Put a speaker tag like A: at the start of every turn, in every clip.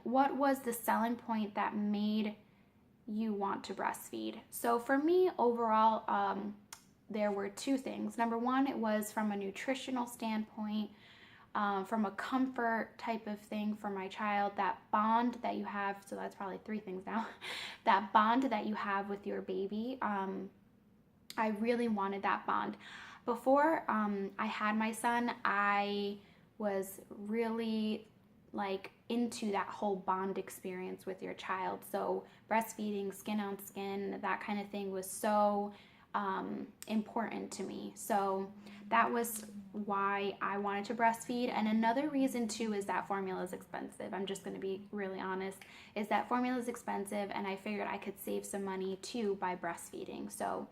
A: what was the selling point that made you want to breastfeed? So for me, overall, there were two things. Number one, it was from a nutritional standpoint, from a comfort type of thing for my child, that bond that you have. So that's probably three things now. That bond that you have with your baby. I really wanted that bond. Before I had my son, I was really like into that whole bond experience with your child. So breastfeeding, skin on skin, that kind of thing was so important to me. So that was why I wanted to breastfeed. And another reason too is that formula is expensive. I'm just going to be really honest, is that formula is expensive, and I figured I could save some money too by breastfeeding. So,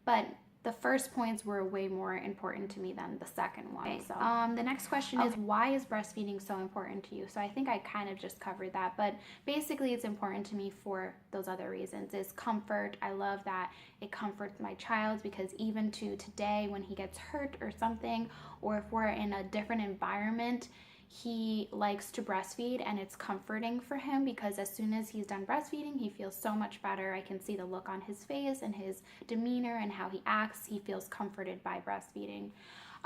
A: but the first points were way more important to me than the second one. Okay, so the next question is, why is breastfeeding so important to you? So I think I kind of just covered that, but basically it's important to me for those other reasons. Is comfort. I love that it comforts my child, because even to today when he gets hurt or something, or if we're in a different environment, he likes to breastfeed, and it's comforting for him, because as soon as he's done breastfeeding, he feels so much better. I can see the look on his face and his demeanor and how he acts. He feels comforted by breastfeeding.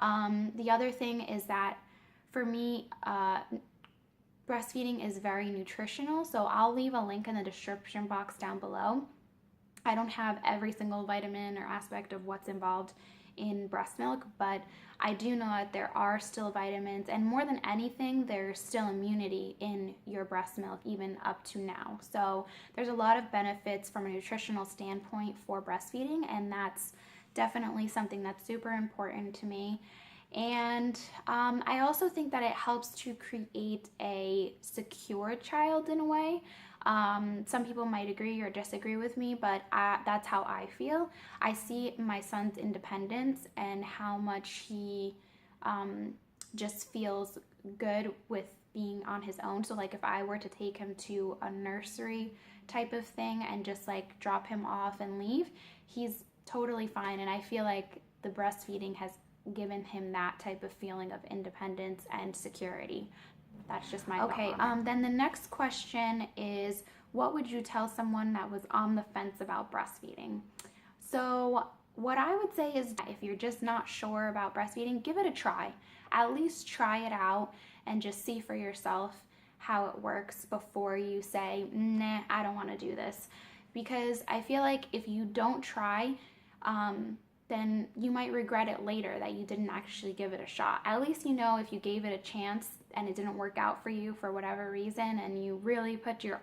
A: The other thing is that for me, breastfeeding is very nutritional. So I'll leave a link in the description box down below. I don't have every single vitamin or aspect of what's involved in breast milk, but I do know that there are still vitamins, and more than anything, there's still immunity in your breast milk even up to now. So there's a lot of benefits from a nutritional standpoint for breastfeeding, and that's definitely something that's super important to me. And I also think that it helps to create a secure child in a way. Some people might agree or disagree with me, but that's how I feel. I see my son's independence and how much he just feels good with being on his own. So like if I were to take him to a nursery type of thing and just like drop him off and leave, he's totally fine. And I feel like the breastfeeding has given him that type of feeling of independence and security. That's just my okay. Then the next question is, what would you tell someone that was on the fence about breastfeeding? So what I would say is, if you're just not sure about breastfeeding, give it a try. At least try it out and just see for yourself how it works before you say, nah, I don't want to do this. Because I feel like if you don't try, then you might regret it later that you didn't actually give it a shot. At least you know if you gave it a chance and it didn't work out for you for whatever reason, and you really put your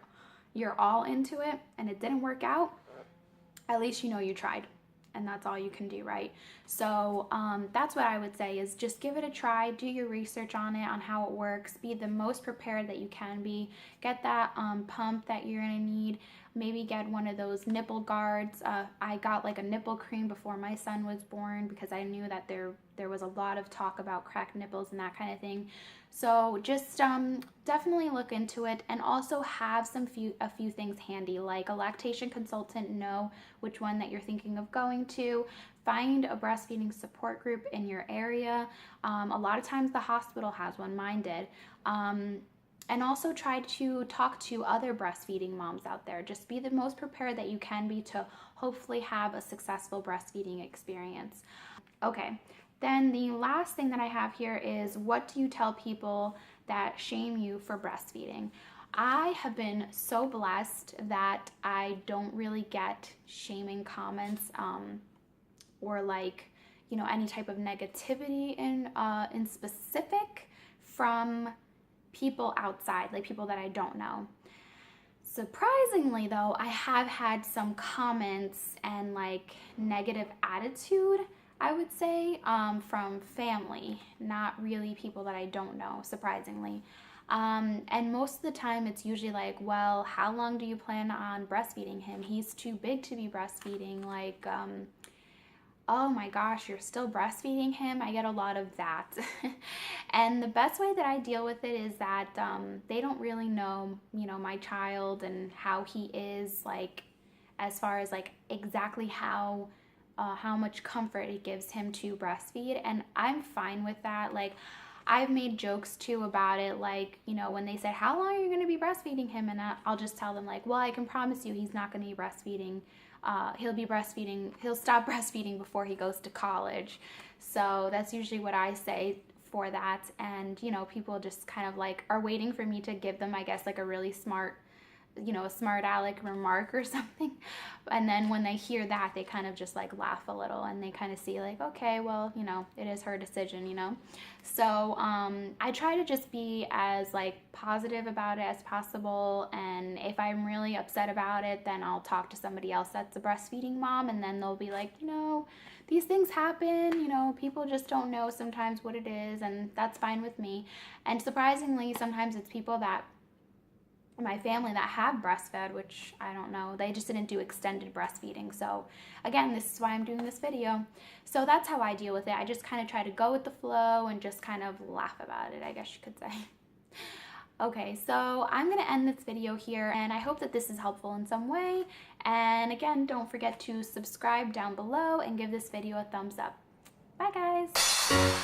A: all into it and it didn't work out, at least you know you tried, and that's all you can do, right? So that's what I would say, is just give it a try, do your research on it, on how it works, be the most prepared that you can be, get that pump that you're gonna need, maybe get one of those nipple guards. I got like a nipple cream before my son was born, because I knew that there was a lot of talk about cracked nipples and that kind of thing. So just definitely look into it, and also have a few things handy, like a lactation consultant, know which one that you're thinking of going to. Find a breastfeeding support group in your area. A lot of times the hospital has one, mine did. And also try to talk to other breastfeeding moms out there. Just be the most prepared that you can be to hopefully have a successful breastfeeding experience. Okay, then the last thing that I have here is, what do you tell people that shame you for breastfeeding? I have been so blessed that I don't really get shaming comments or like, you know, any type of negativity in specific from people outside, like people that I don't know. Surprisingly though, I have had some comments and like negative attitude, I would say, from family, not really people that I don't know, surprisingly. And most of the time it's usually like, well, how long do you plan on breastfeeding him? He's too big to be breastfeeding. Like, oh my gosh, you're still breastfeeding him? I get a lot of that. And the best way that I deal with it is that they don't really know, you know, my child and how he is, like, as far as like exactly how much comfort it gives him to breastfeed. And I'm fine with that. Like, I've made jokes too about it, like, you know, when they said, how long are you going to be breastfeeding him? And I'll just tell them, like, well, I can promise you he's not going to be breastfeeding. He'll stop breastfeeding before he goes to college. So that's usually what I say for that. And, you know, people just kind of like are waiting for me to give them, I guess, like a really smart, you know, a smart aleck remark or something. And then when they hear that, they kind of just like laugh a little, and they kind of see like, okay, well, you know, it is her decision, you know. So I try to just be as like positive about it as possible, and if I'm really upset about it, then I'll talk to somebody else that's a breastfeeding mom, and then they'll be like, you know, these things happen, you know, people just don't know sometimes what it is, and that's fine with me. And surprisingly, sometimes it's people that my family that have breastfed, which I don't know, they just didn't do extended breastfeeding. So again, this is why I'm doing this video. So that's how I deal with it. I just kind of try to go with the flow and just kind of laugh about it, I guess you could say. Okay, so I'm going to end this video here, and I hope that this is helpful in some way. And again, don't forget to subscribe down below and give this video a thumbs up. Bye guys!